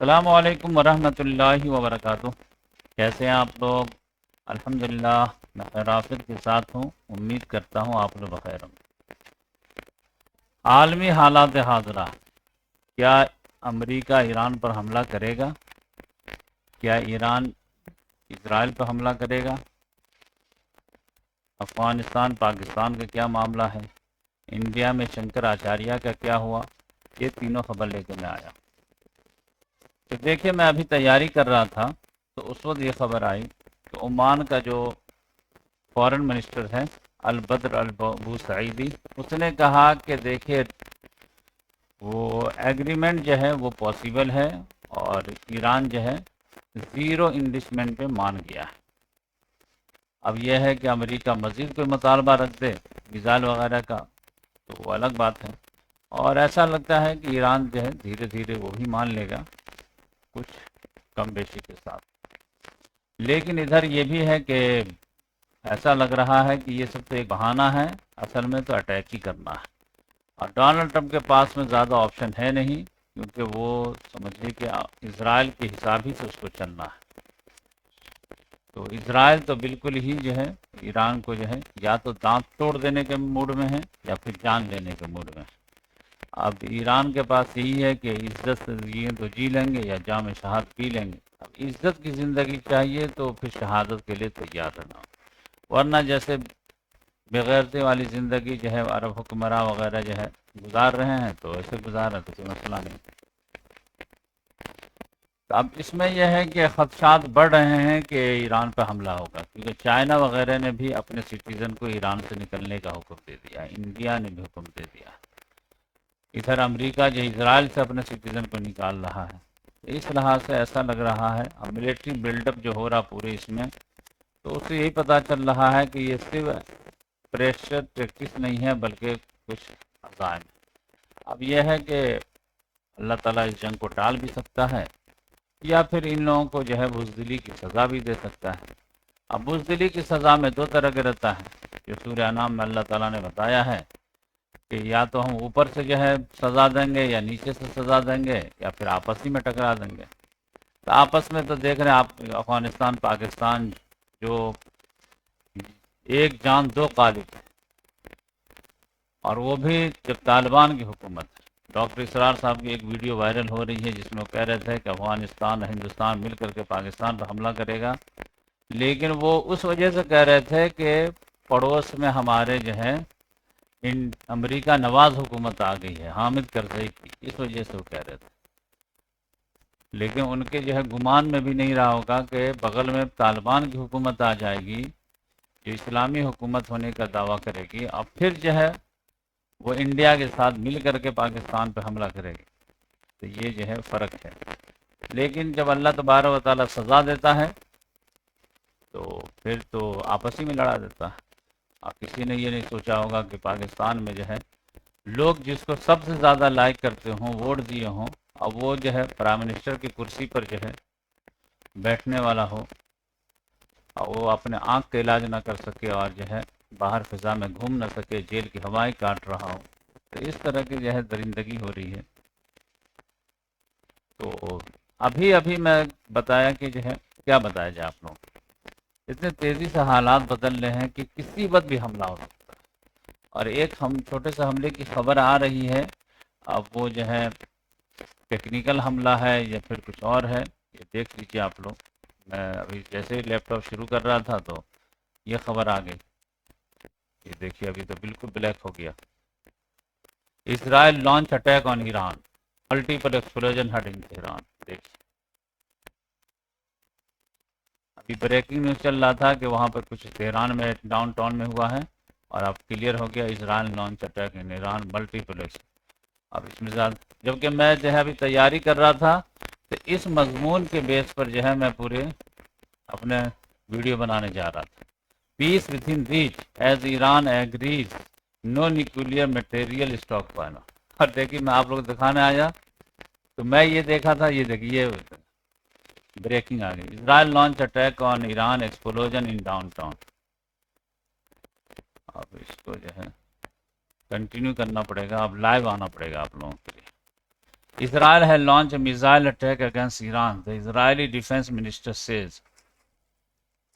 السلام علیکم ورحمۃ اللہ وبرکاتہ۔ کیسے ہیں آپ لوگ؟ الحمدللہ میں خیرافت کے ساتھ ہوں، امید کرتا ہوں آپ لوگ بخیر ہوں۔ عالمی حالات حاضرہ، کیا امریکہ ایران پر حملہ کرے گا؟ کیا ایران اسرائیل پر حملہ کرے گا؟ افغانستان پاکستان کا کیا معاملہ ہے؟ انڈیا میں شنکر آچاریہ کا کیا ہوا؟ یہ تینوں خبر لے کے میں آیا۔ تو دیکھیے، میں ابھی تیاری کر رہا تھا تو اس وقت یہ خبر آئی کہ عمان کا جو فارن منسٹر ہے البدر ابو سعیدی، اس نے کہا کہ دیکھیے وہ ایگریمنٹ جو ہے وہ پاسبل ہے، اور ایران جو ہے زیرو انویسٹمنٹ پہ مان گیا ہے۔ اب یہ ہے کہ امریکہ مزید کوئی مطالبہ رکھ دے میزائل وغیرہ کا تو وہ الگ بات ہے، اور ایسا لگتا ہے کہ ایران جو ہے دھیرے دھیرے وہ بھی مان لے گا کچھ کم بیشی کے ساتھ۔ لیکن ادھر یہ بھی ہے کہ ایسا لگ رہا ہے کہ یہ سب تو ایک بہانہ ہے، اصل میں تو اٹیک ہی کرنا ہے، اور ڈونلڈ ٹرمپ کے پاس میں زیادہ آپشن ہے نہیں، کیونکہ وہ سمجھے کہ اسرائیل کے حساب ہی سے اس کو چلنا ہے۔ تو اسرائیل تو بالکل ہی جو ہے ایران کو جو ہے یا تو دانت توڑ دینے کے موڈ میں ہے یا پھر جان لینے کے موڈ میں ہے۔ اب ایران کے پاس یہی ہے کہ عزت سے جیے تو جی لیں گے یا جام شہادت پی لیں گے۔ اب عزت کی زندگی چاہیے تو پھر شہادت کے لیے تیار رہنا، ورنہ جیسے بغیرتی والی زندگی جو ہے عرب حکمراں وغیرہ جو ہے گزار رہے ہیں تو ایسے گزار رہے تو کوئی مسئلہ نہیں۔ تو اب اس میں یہ ہے کہ خدشات بڑھ رہے ہیں کہ ایران پہ حملہ ہوگا، کیونکہ چائنا وغیرہ نے بھی اپنے سٹیزن کو ایران سے نکلنے کا حکم دے دیا، انڈیا نے بھی حکم دے دیا، ادھر امریکہ جو اسرائیل سے اپنے سٹیزن کو نکال رہا ہے۔ اس لحاظ سے ایسا لگ رہا ہے اب ملٹری بلڈ اپ جو ہو رہا پورے اس میں، تو اس سے یہی پتہ چل رہا ہے کہ یہ صرف پریشر ٹیکٹکس نہیں ہے بلکہ کچھ عزائم۔ اب یہ ہے کہ اللہ تعالیٰ اس جنگ کو ٹال بھی سکتا ہے، یا پھر ان لوگوں کو جو ہے بزدلی کی سزا بھی دے سکتا ہے۔ اب بزدلی کی سزا میں دو طرح کے رہتا ہے، جو سورہ انعام میں اللہ تعالیٰ نے بتایا ہے کہ یا تو ہم اوپر سے جو ہے سزا دیں گے یا نیچے سے سزا دیں گے یا پھر آپس ہی میں ٹکرا دیں گے۔ تو آپس میں تو دیکھ رہے ہیں آپ، افغانستان پاکستان جو ایک جان دو قالب، اور وہ بھی جب طالبان کی حکومت ہے۔ ڈاکٹر اسرار صاحب کی ایک ویڈیو وائرل ہو رہی ہے جس میں وہ کہہ رہے تھے کہ افغانستان ہندوستان مل کر کے پاکستان پر حملہ کرے گا، لیکن وہ اس وجہ سے کہہ رہے تھے کہ پڑوس میں ہمارے جو ہے امریکہ نواز حکومت آ گئی ہے، حامد کرزئی کی، اس وجہ سے وہ کہہ رہے تھے۔ لیکن ان کے جو ہے گمان میں بھی نہیں رہا ہوگا کہ بغل میں طالبان کی حکومت آ جائے گی جو اسلامی حکومت ہونے کا دعویٰ کرے گی، اور پھر جو ہے وہ انڈیا کے ساتھ مل کر کے پاکستان پہ حملہ کرے گی۔ تو یہ جو ہے فرق ہے۔ لیکن جب اللہ تبارک و تعالیٰ سزا دیتا ہے تو پھر تو آپس ہی میں لڑا دیتا ہے۔ اور کسی نے یہ نہیں سوچا ہوگا کہ پاکستان میں جو ہے لوگ جس کو سب سے زیادہ لائک کرتے ہوں، ووٹ دیے ہوں، اب وہ جو ہے پرائم منسٹر کی کرسی پر جو ہے بیٹھنے والا ہو، اور وہ اپنے آنکھ کا علاج نہ کر سکے اور جو ہے باہر فضا میں گھوم نہ سکے، جیل کی ہوائیں کاٹ رہا ہو، تو اس طرح کی جو ہے درندگی ہو رہی ہے۔ تو ابھی میں بتایا کہ جو ہے کیا بتایا جائے آپ لوگوں کو، اتنے تیزی سے حالات بدل رہے ہیں کہ کسی وقت بھی حملہ ہو سکتا ہے، اور ایک چھوٹے سے حملے کی خبر آ رہی ہے، اب وہ جو ہے ٹیکنیکل حملہ ہے یا پھر کچھ اور ہے، یہ دیکھ لیجیے آپ لوگ۔ میں ابھی جیسے ہی لیپ ٹاپ شروع کر رہا تھا تو یہ خبر آ گئی، یہ دیکھیے ابھی تو بالکل بلیک ہو گیا۔ Israel launch attack on Iran, multiple explosion heard in Tehran. دیکھیے ابھی بریکنگ نیوز چل رہا تھا کہ وہاں پر کچھ تہران میں ڈاؤن ٹاؤن میں ہوا ہے، اور اب کلیئر ہو گیا Israel launch attack in Iran multiple explosion. اب اس میں زیادہ، جبکہ میں جو ہے ابھی تیاری کر رہا تھا تو اس مضمون کے بیس پر جو ہے میں پورے اپنے ویڈیو بنانے جا رہا تھا۔ Peace within reach as Iran agrees no nuclear material stock پانا۔ اور دیکھیے میں آپ لوگ دکھانے آیا تو میں یہ دیکھا تھا، یہ دیکھیے بریکنگ آ گئی، Israel launch attack on Iran explosion in downtown. اب اس کو جو ہے کنٹینیو کرنا پڑے گا، اب لائیو آنا پڑے گا آپ لوگوں کے لیے۔ Israel has launched a missile attack against Iran. The Israeli defense minister says.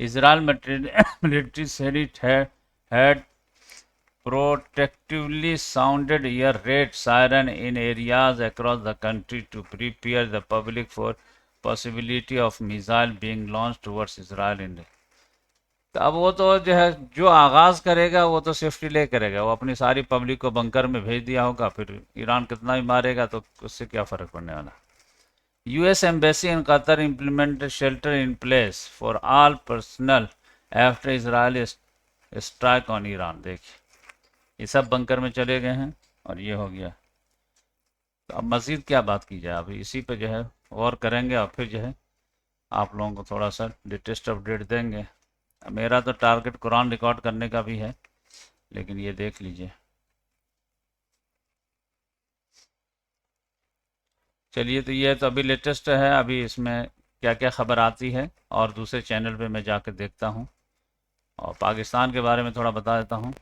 Israel military said it had protectively sounded air raid siren in areas across the country to prepare the public for possibility of missile being launched towards Israel in. تو اب وہ تو جو ہے جو آغاز کرے گا وہ تو سیفٹی لے کرے گا, وہ اپنی ساری پبلک کو بنکر میں بھیج دیا ہوگا, پھر ایران کتنا بھی مارے گا تو اس سے کیا فرق پڑنے والا. U S embassy in Qatar implement shelter in place for all personal after Israel strike آن ایران. دیکھیے یہ سب بنکر میں چلے گئے ہیں اور یہ ہو گیا. تو اب مزید کیا بات کی جائے, ابھی اسی پہ جو ہے غور کریں گے اور پھر جو ہے آپ لوگوں کو تھوڑا سا لیٹسٹ اپڈیٹ دیں گے. میرا تو ٹارگٹ قرآن ریکارڈ کرنے کا بھی ہے, لیکن یہ دیکھ لیجئے. چلیے تو یہ تو ابھی لیٹسٹ ہے, ابھی اس میں کیا کیا خبر آتی ہے اور دوسرے چینل پہ میں جا کے دیکھتا ہوں. اور پاکستان کے بارے میں تھوڑا بتا دیتا ہوں.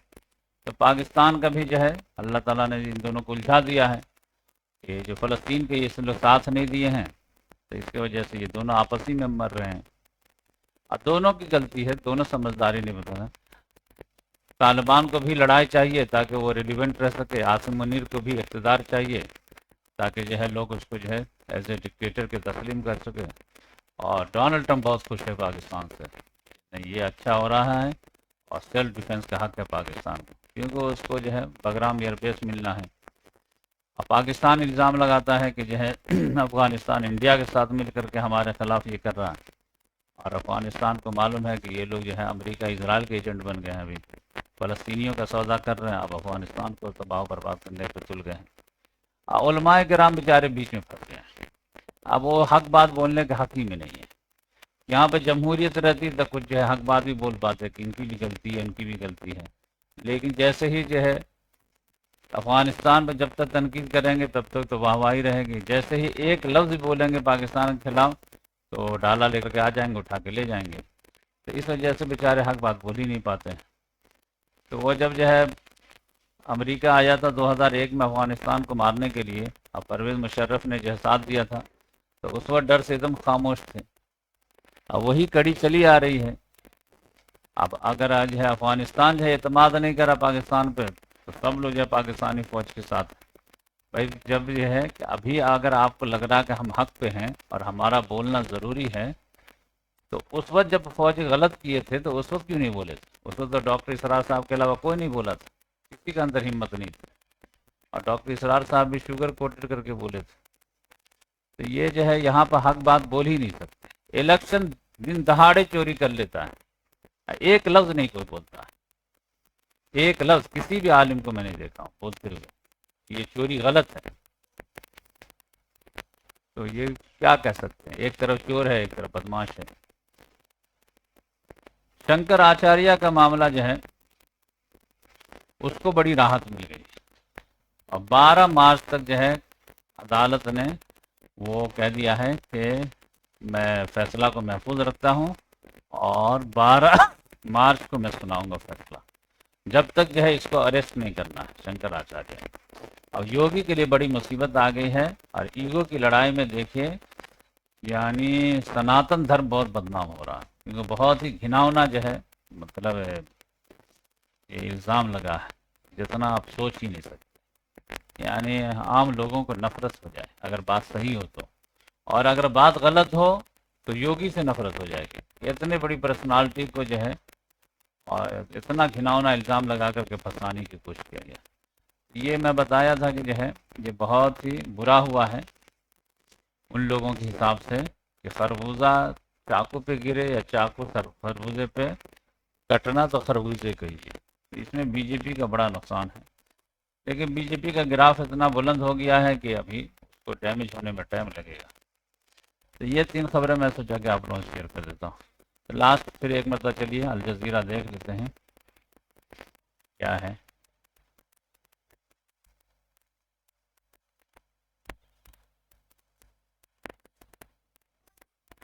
تو پاکستان کا بھی جو ہے اللہ تعالیٰ نے ان دونوں کو الجھا دیا ہے کہ جو فلسطین کے یہ لوگ ساتھ نہیں دیے ہیں, تو اس کی وجہ سے یہ دونوں آپسی میں مر رہے ہیں. اور دونوں کی غلطی ہے, دونوں سمجھداری نہیں بتانا. طالبان کو بھی لڑائی چاہیے تاکہ وہ ریلیونٹ رہ سکے, عاصم منیر کو بھی اقتدار چاہیے تاکہ جو ہے لوگ اس کو جو ہے ایز اے ڈکٹیٹر کے تسلیم کر سکے. اور ڈونلڈ ٹرمپ بہت خوش ہے پاکستان سے, یہ اچھا ہو رہا ہے اور سیلف ڈیفنس کا حق ہے پاکستان کو, کیونکہ اس کو جو ہے بگرام ایئر بیس ملنا ہے. اور پاکستان الزام لگاتا ہے کہ جو ہے افغانستان انڈیا کے ساتھ مل کر کے ہمارے خلاف یہ کر رہا ہے, اور افغانستان کو معلوم ہے کہ یہ لوگ جو ہے امریکہ اسرائیل کے ایجنٹ بن گئے ہیں, ابھی فلسطینیوں کا سودا کر رہے ہیں, اب افغانستان کو تباہ و برباد کرنے پہ تل گئے ہیں. علماء کرام بیچارے بیچ میں پھنس گئے ہیں, اب وہ حق بات بولنے کے حق ہی میں نہیں ہے. یہاں پہ جمہوریت رہتی تو کچھ جو ہے حق بات بھی بول پاتے کہ ان کی بھی غلطی ہے, ان کی بھی غلطی ہے. لیکن جیسے ہی جو ہے افغانستان پہ جب تک تنقید کریں گے تب تک تو واہ واہی رہے گی, جیسے ہی ایک لفظ بولیں گے پاکستان کے خلاف تو ڈالا لے کر کے آ جائیں گے, اٹھا کے لے جائیں گے. تو اس وجہ سے بیچارے حق بات بول ہی نہیں پاتے. تو وہ جب جو ہے امریکہ آیا تھا 2001 میں افغانستان کو مارنے کے لیے, اور پرویز مشرف نے جو ہے ساتھ دیا تھا, تو اس وقت ڈر سے ایک دم خاموش تھے. اب وہی کڑی چلی آ رہی ہے. اب اگر آج ہے افغانستان جو ہے اعتماد نہیں کرا پاکستان پہ, تو سب لوگ جو ہے پاکستانی فوج کے ساتھ. بھائی جب یہ ہے کہ ابھی اگر آپ کو لگ رہا کہ ہم حق پہ ہیں اور ہمارا بولنا ضروری ہے, تو اس وقت جب فوج غلط کیے تھے تو اس وقت کیوں نہیں بولے تھے؟ اس وقت تو ڈاکٹر اسرار صاحب کے علاوہ کوئی نہیں بولا تھا, کسی کے اندر ہمت نہیں تھی, اور ڈاکٹر اسرار صاحب بھی شوگر کوٹڈ کر کے بولے تھے. تو یہ جو ہے یہاں پر حق بات بول ہی نہیں سکتے. الیکشن دن دہاڑے چوری کر لیتا ہے, ایک لفظ نہیں کوئی بولتا ہے, ایک لفظ کسی بھی عالم کو میں نہیں دیکھا ہوں بولتے ہوئے یہ چوری غلط ہے. تو یہ کیا کہہ سکتے ہیں, ایک طرف چور ہے ایک طرف بدماش ہے. شنکر آچاریہ کا معاملہ جو ہے اس کو بڑی راحت مل گئی, اور 12 مارچ تک جو ہے عدالت نے وہ کہہ دیا ہے کہ میں فیصلہ کو محفوظ رکھتا ہوں, اور 12 مارچ کو میں سناؤں گا فیصلہ, جب تک جو ہے اس کو اریسٹ نہیں کرنا ہے شنکر آچاریہ. اب یوگی کے لیے بڑی مصیبت آ گئی ہے, اور ایگو کی لڑائی میں دیکھیے یعنی سناتن دھرم بہت بدنام ہو رہا ہے, کیونکہ بہت ہی گھناؤنا جو ہے مطلب یہ الزام لگا ہے جتنا آپ سوچ ہی نہیں سکتے. یعنی عام لوگوں کو نفرت ہو جائے اگر بات صحیح ہو تو, اور اگر بات غلط ہو تو یوگی سے نفرت ہو جائے گی. اتنی بڑی پرسنالٹی کو جو ہے اور اتنا گھناؤنا الزام لگا کر کے پھنسانے کی کوشش کیا گیا. یہ میں بتایا تھا کہ جو ہے یہ بہت ہی برا ہوا ہے ان لوگوں کے حساب سے کہ خربوزہ چاقو پہ گرے یا چاقو خربوزے پہ کٹنا تو خربوزے کا ہی ہے. اس میں بی جے پی کا بڑا نقصان ہے, لیکن بی جے پی کا گراف اتنا بلند ہو گیا ہے کہ ابھی اس کو ڈیمیج ہونے میں ٹائم لگے گا. تو یہ 3 خبریں میں سوچا کہ آپ لوگوں سے شیئر کر دیتا ہوں. تو لاسٹ پھر ایک مرتبہ چلیے الجزیرہ دیکھ لیتے ہیں کیا ہے.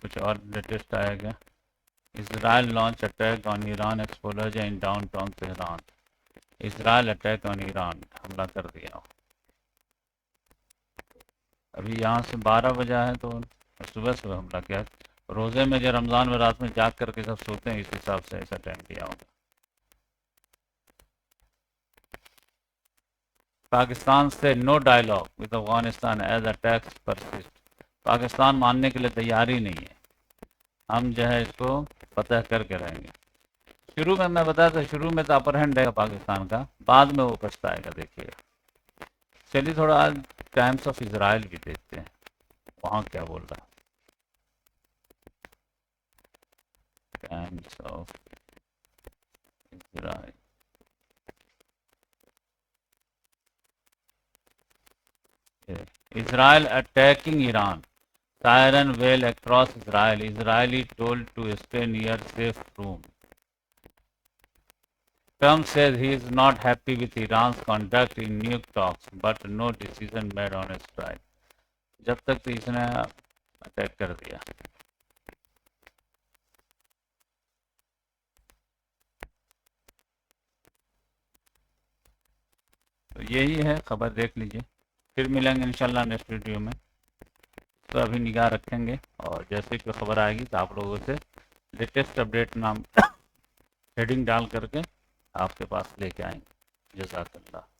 کچھ اور لیٹسٹ آیا گیا. Israel launch attack on Iran explosion in downtown Tehran. Israel attack on Iran, حملہ کر دیا. ابھی یہاں سے 12 بجا ہے تو صبح صبح حملہ کیا. روزے میں جو رمضان میں رات میں جاگ کر کے سب سوتے ہیں، اس حساب سے ایسا ٹائم دیا ہوگا. پاکستان سے no dialogue with Afghanistan as attacks persist. Pakistan ماننے کے لیے تیار ہی نہیں ہے. ہم جو ہے اس کو فتح کر کے رہیں گے. شروع میں بتایا تھا، شروع میں تو اپر ہینڈ رہے گا پاکستان کا، بعد میں وہ پچھتائے گا. دیکھیے چلیے تھوڑا آج ٹائمس آف اسرائیل بھی دیکھتے ہیں وہاں کیا بول رہا. Times of Israel. Israel attacking Iran. Siren wail across Israel. Israeli told to stay near safe room. Trump says he is not happy with Iran's conduct in nuke talks, but no decision made on a strike. جب تک تو اس نے attack کر دیا. تو یہی ہے خبر، دیکھ لیجئے. پھر ملیں گے انشاءاللہ نیکسٹ ویڈیو میں. تو ابھی نگاہ رکھیں گے، اور جیسے کوئی خبر آئے گی تو آپ لوگوں سے لیٹسٹ اپڈیٹ نام ہیڈنگ ڈال کر کے آپ کے پاس لے کے آئیں گے. جزاک اللہ.